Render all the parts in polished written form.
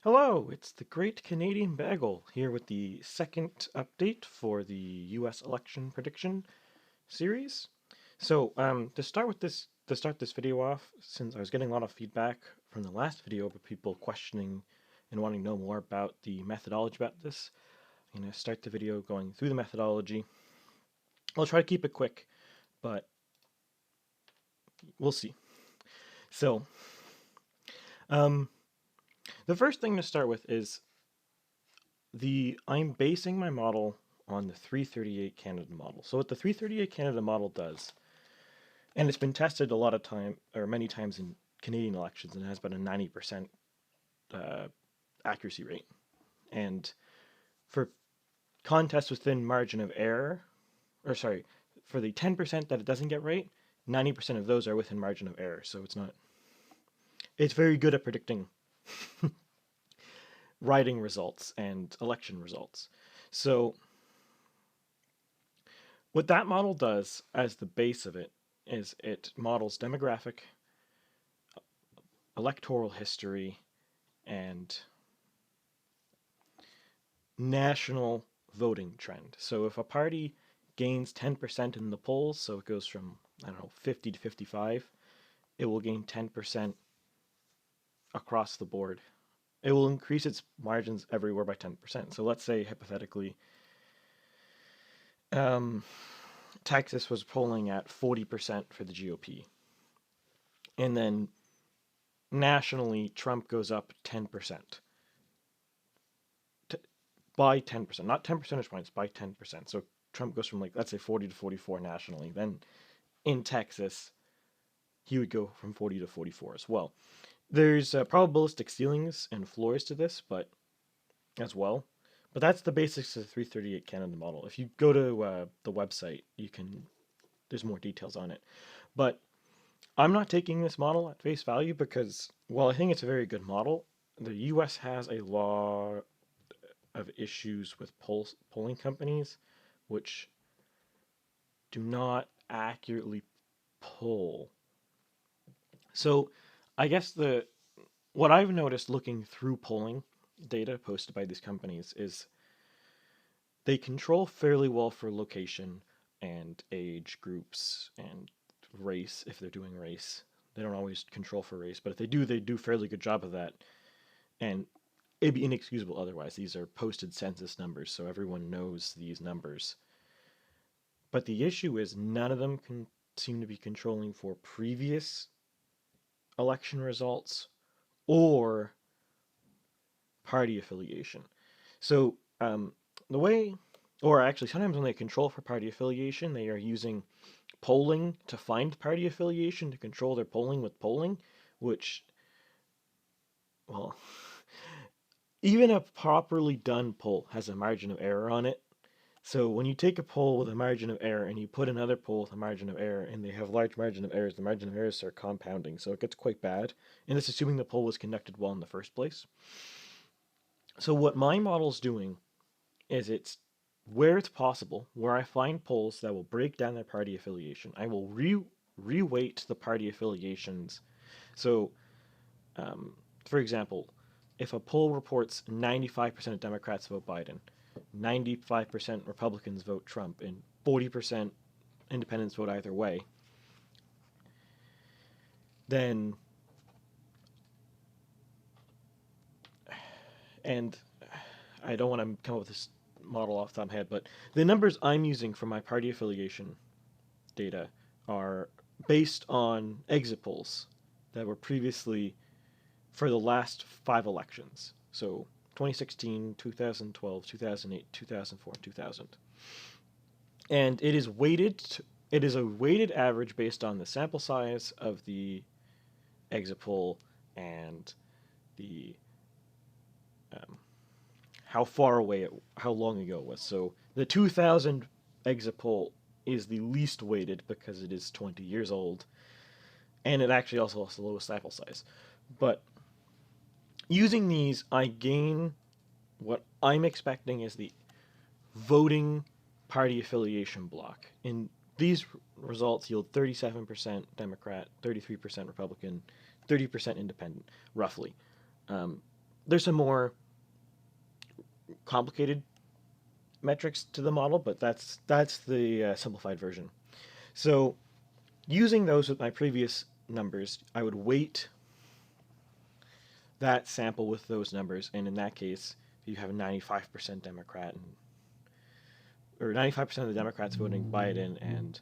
Hello, it's the Great Canadian Bagel here with the second update for the U.S. election prediction series. To start this video off, since I was getting a lot of feedback from the last video of people questioning and wanting to know more about the methodology about this, I'm going to start the video going through the methodology. I'll try to keep it quick, but we'll see. So, um, the first thing to start with is I'm basing my model on the 338 Canada model. So what the 338 Canada model does, and it's been tested a lot of time or many times in Canadian elections, and it has about a 90% accuracy rate. And for contests within margin of error, or sorry, for the 10% that it doesn't get right, 90% of those are within margin of error. So it's very good at predicting riding results and election results. So what that model does as the base of it is it models demographic, electoral history, and national voting trend. So if a party gains 10% in the polls, so it goes from, 50 to 55, it will gain 10% across the board. It will increase its margins everywhere by 10%. So let's say, hypothetically, Texas was polling at 40% for the GOP. And then nationally, Trump goes up 10%. By 10%, not 10 percentage points, by 10%. So Trump goes from, let's say 40 to 44 nationally. Then in Texas, he would go from 40 to 44 as well. There's probabilistic ceilings and floors to this, but that's the basics of the 338 Canada model. If you go to the website, there's more details on it. But I'm not taking this model at face value because, while I think it's a very good model, the U.S. has a law of issues with polling companies which do not accurately poll. So I guess what I've noticed looking through polling data posted by these companies is they control fairly well for location and age groups and race if they're doing race. They don't always control for race, but if they do a fairly good job of that. And it'd be inexcusable otherwise. These are posted census numbers, so everyone knows these numbers. But the issue is none of them can seem to be controlling for previous election results or party affiliation. So sometimes when they control for party affiliation, they are using polling to find party affiliation to control their polling with polling, which, well, even a properly done poll has a margin of error on it. So when you take a poll with a margin of error and you put another poll with a margin of error and they have large margin of errors, the margin of errors start compounding, so it gets quite bad. And this assuming the poll was conducted well in the first place. So what my model's doing is it's where it's possible, where I find polls that will break down their party affiliation, I will reweight the party affiliations. So, for example, if a poll reports 95% of Democrats vote Biden, 95% Republicans vote Trump, and 40% independents vote either way, then, and I don't want to come up with this model off the top of my head, but the numbers I'm using for my party affiliation data are based on exit polls that were previously for the last 5 elections. So 2016, 2012, 2008, 2004, and 2000. And it is a weighted average based on the sample size of the exit poll and the how long ago it was. So the 2000 exit poll is the least weighted because it is 20 years old, and it actually also has the lowest sample size. But using these, I gain what I'm expecting is the voting party affiliation block. And these results yield 37% Democrat, 33% Republican, 30% Independent, roughly. there's some more complicated metrics to the model, but that's the simplified version. So using those with my previous numbers, I would weight that sample with those numbers, and in that case, you have a 95% Democrat, or 95% of the Democrats voting Biden, and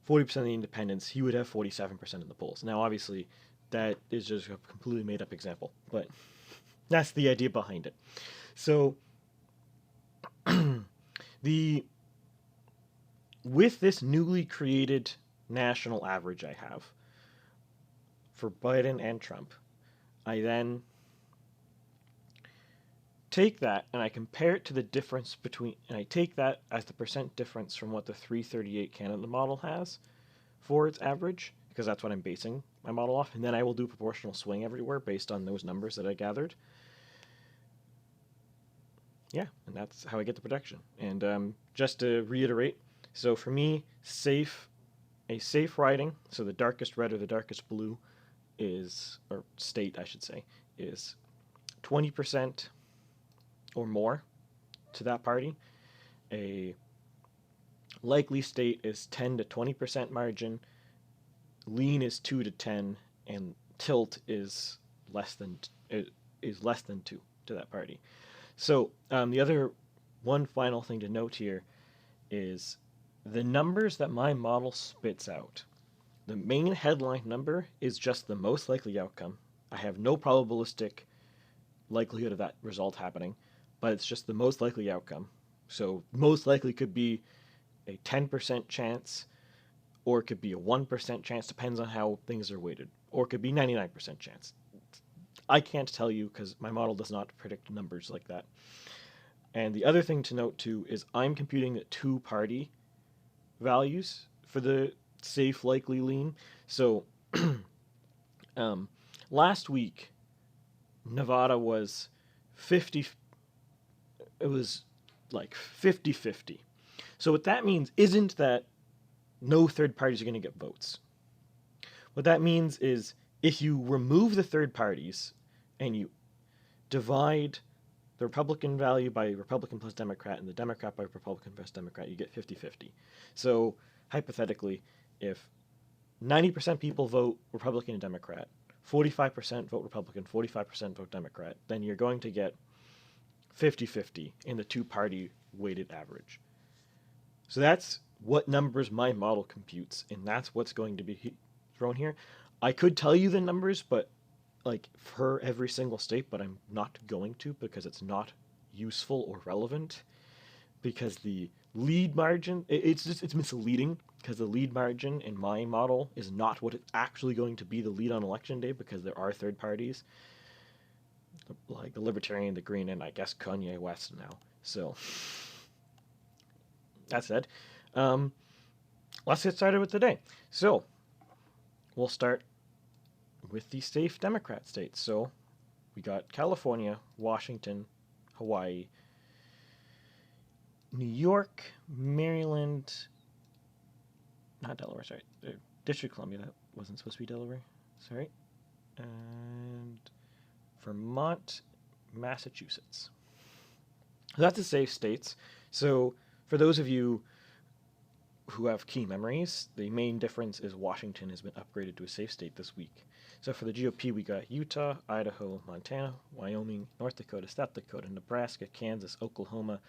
40% of the independents, he would have 47% in the polls. Now, obviously, that is just a completely made-up example, but that's the idea behind it. So, with this newly created national average I have for Biden and Trump, I then take that and I compare it to the difference between, and I take that as the percent difference from what the 338 Canada model has for its average, because that's what I'm basing my model off, and then I will do proportional swing everywhere based on those numbers that I gathered. Yeah, and that's how I get the protection. And just to reiterate, so for me, a safe riding, so the darkest red or the darkest blue is, or state I should say, is 20% or more to that party. A likely state is 10 to 20% margin. Lean is 2 to 10, and tilt is less than 2 to that party. So the other one final thing to note here is the numbers that my model spits out. The main headline number is just the most likely outcome. I have no probabilistic likelihood of that result happening, but it's just the most likely outcome. So most likely could be a 10% chance, or it could be a 1% chance, depends on how things are weighted, or it could be 99% chance. I can't tell you because my model does not predict numbers like that. And the other thing to note too is I'm computing the two-party values for the safe, likely, lean. So last week, Nevada was 50. It was like 50-50. So what that means isn't that no third parties are going to get votes. What that means is if you remove the third parties and you divide the Republican value by Republican plus Democrat and the Democrat by Republican plus Democrat, you get 50-50. So hypothetically, if 90% people vote Republican and Democrat, 45% vote Republican, 45% vote Democrat, then you're going to get 50-50 in the two-party weighted average. So that's what numbers my model computes, and that's what's going to be thrown here. I could tell you the numbers, but like for every single state, but I'm not going to because it's not useful or relevant. Because the lead margin, it's misleading because the lead margin in my model is not what it's actually going to be the lead on election day, because there are third parties like the Libertarian, the Green, and I guess Kanye West now. So that said, let's get started with today. So we'll start with the safe Democrat states. So we got California, Washington, Hawaii, New York, Maryland, not Delaware, sorry, District of Columbia, that wasn't supposed to be Delaware, sorry, and Vermont, Massachusetts. So that's the safe states. So for those of you who have key memories, the main difference is Washington has been upgraded to a safe state this week. So for the GOP, we got Utah, Idaho, Montana, Wyoming, North Dakota, South Dakota, Nebraska, Kansas, Oklahoma,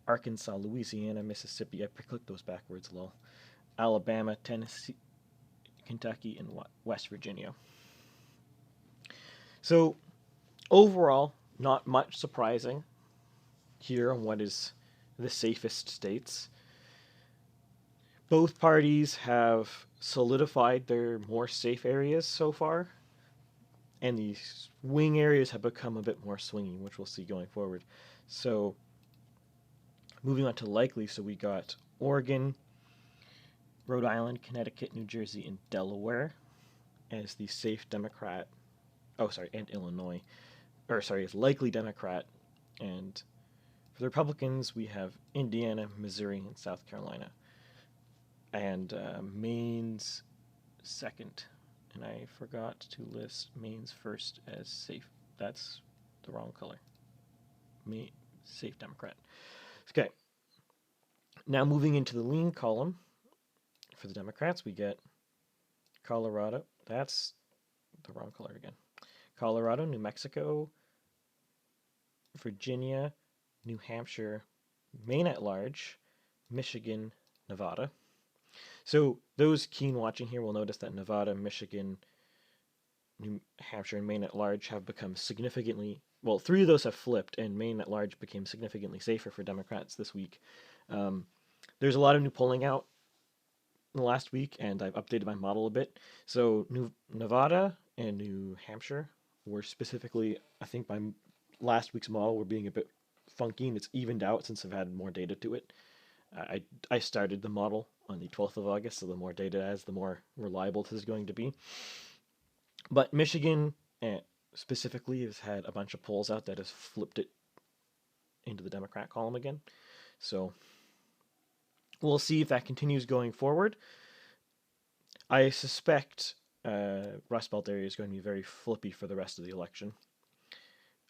Arkansas, Louisiana, Mississippi, I clicked those backwards, lol, Alabama, Tennessee, Kentucky, and West Virginia. So overall, not much surprising here on what is the safest states. Both parties have solidified their more safe areas so far, and the swing areas have become a bit more swingy, which we'll see going forward. So moving on to likely, so we got Oregon, Rhode Island, Connecticut, New Jersey, and Delaware as the safe Democrat. Oh, sorry, and Illinois. As likely Democrat. And for the Republicans, we have Indiana, Missouri, and South Carolina. And Maine's second, And I forgot to list Maine's first as safe. That's the wrong color. Safe Democrat. Okay. Now moving into the lean column for the Democrats, we get Colorado. That's the wrong color again. Colorado, New Mexico, Virginia, New Hampshire, Maine at large, Michigan, Nevada. So those keen watching here will notice that Nevada, Michigan, New Hampshire, and Maine at large have become significantly, well, 3 of those have flipped, and Maine at large became significantly safer for Democrats this week. There's a lot of new polling out in the last week, and I've updated my model a bit. So Nevada and New Hampshire were specifically, I think by last week's model, were being a bit funky, and it's evened out since I've had more data to it. I started the model on the 12th of August, so the more data it has, the more reliable this is going to be. But Michigan specifically has had a bunch of polls out that has flipped it into the Democrat column again. So we'll see if that continues going forward. I suspect Rust Belt area is going to be very flippy for the rest of the election.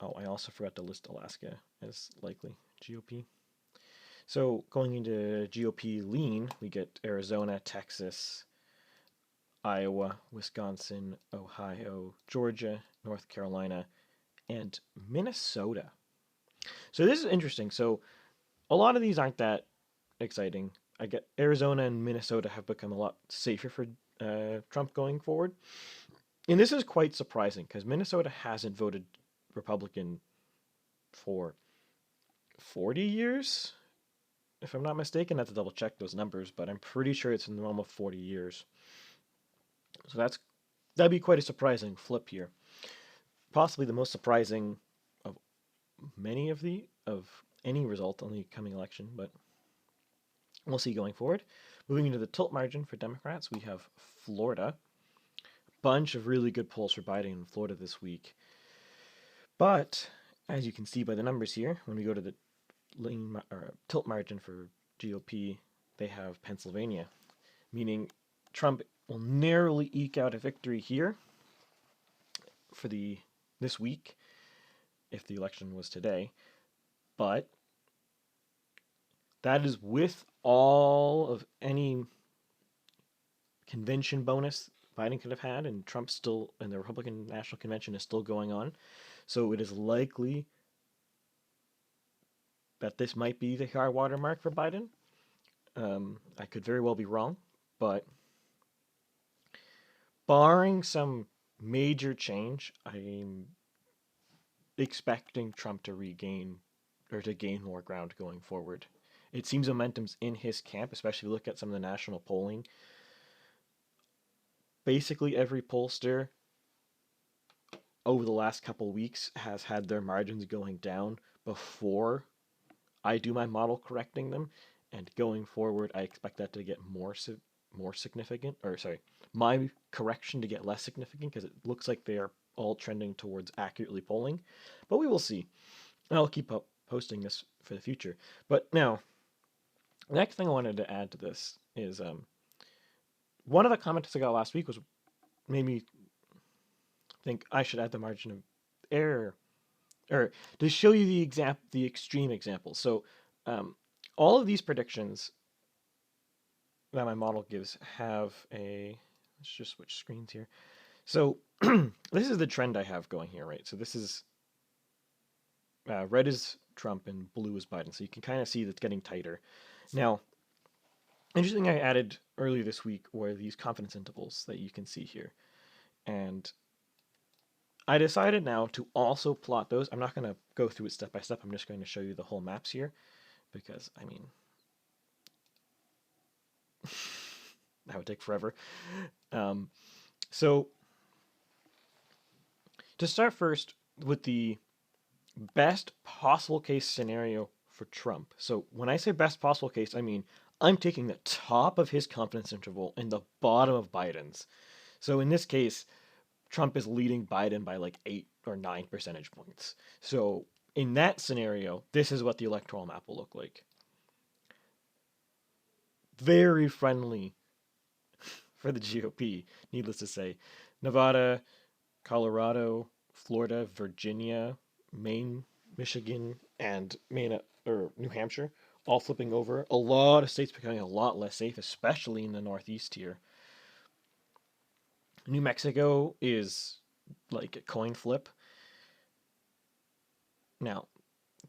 Oh, I also forgot to list Alaska as likely GOP. So going into GOP lean, we get Arizona, Texas, Iowa, Wisconsin, Ohio, Georgia, North Carolina, and Minnesota. So this is interesting. So a lot of these aren't that exciting. I get Arizona and Minnesota have become a lot safer for Trump going forward. And this is quite surprising because Minnesota hasn't voted Republican for 40 years, if I'm not mistaken. I have to double check those numbers, but I'm pretty sure it's in the realm of 40 years. So that'd be quite a surprising flip here. Possibly the most surprising of any result on the coming election, but we'll see going forward. Moving into the tilt margin for Democrats, we have Florida. Bunch of really good polls for Biden in Florida this week. But as you can see by the numbers here, when we go to the tilt margin for GOP, they have Pennsylvania, meaning Trump will narrowly eke out a victory here for this week if the election was today. But that is with all of any convention bonus Biden could have had, and Trump still, and the Republican National Convention is still going on. So it is likely that this might be the high water mark for Biden. I could very well be wrong, but barring some major change, I'm expecting Trump to regain or to gain more ground going forward. It seems momentum's in his camp, especially if you look at some of the national polling. Basically, every pollster over the last couple weeks has had their margins going down before I do my model correcting them, and going forward, I expect that to get more significant, or sorry, my correction to get less significant, because it looks like they are all trending towards accurately polling, but we will see. And I'll keep posting this for the future. But now, the next thing I wanted to add to this is one of the comments I got last week made me think I should add the margin of error, or to show you the extreme example. So all of these predictions that my model gives have let's just switch screens here. So this is the trend I have going here, right? So this is red is Trump and blue is Biden. So you can kind of see that's getting tighter. Now, interesting I added earlier this week were these confidence intervals that you can see here. And I decided now to also plot those. I'm not going to go through it step by step. I'm just going to show you the whole maps here because, I mean, that would take forever. So to start first with the best possible case scenario for Trump. So when I say best possible case, I mean I'm taking the top of his confidence interval and the bottom of Biden's. So in this case, Trump is leading Biden by like 8 or 9 percentage points. So in that scenario, this is what the electoral map will look like. Very friendly for the GOP, needless to say. Nevada, Colorado, Florida, Virginia, Maine, Michigan, and New Hampshire, all flipping over. A lot of states becoming a lot less safe, especially in the Northeast here. New Mexico is like a coin flip. Now,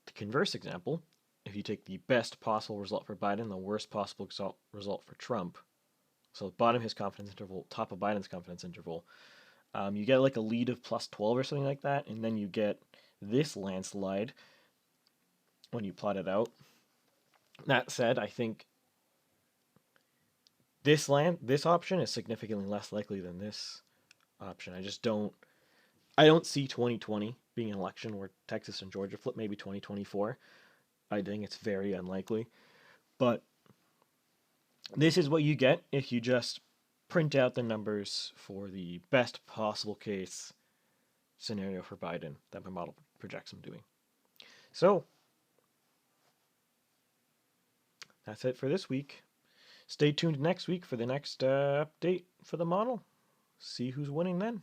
the converse example, if you take the best possible result for Biden, the worst possible result for Trump, so bottom of his confidence interval, top of Biden's confidence interval, you get like a lead of plus 12 or something like that, and then you get this landslide when you plot it out. That said, I think this option is significantly less likely than this option. I don't see 2020 being an election where Texas and Georgia flip, maybe 2024. I think it's very unlikely. But this is what you get if you just print out the numbers for the best possible case scenario for Biden that my model projects him doing. So, that's it for this week. Stay tuned next week for the next update for the model. See who's winning then.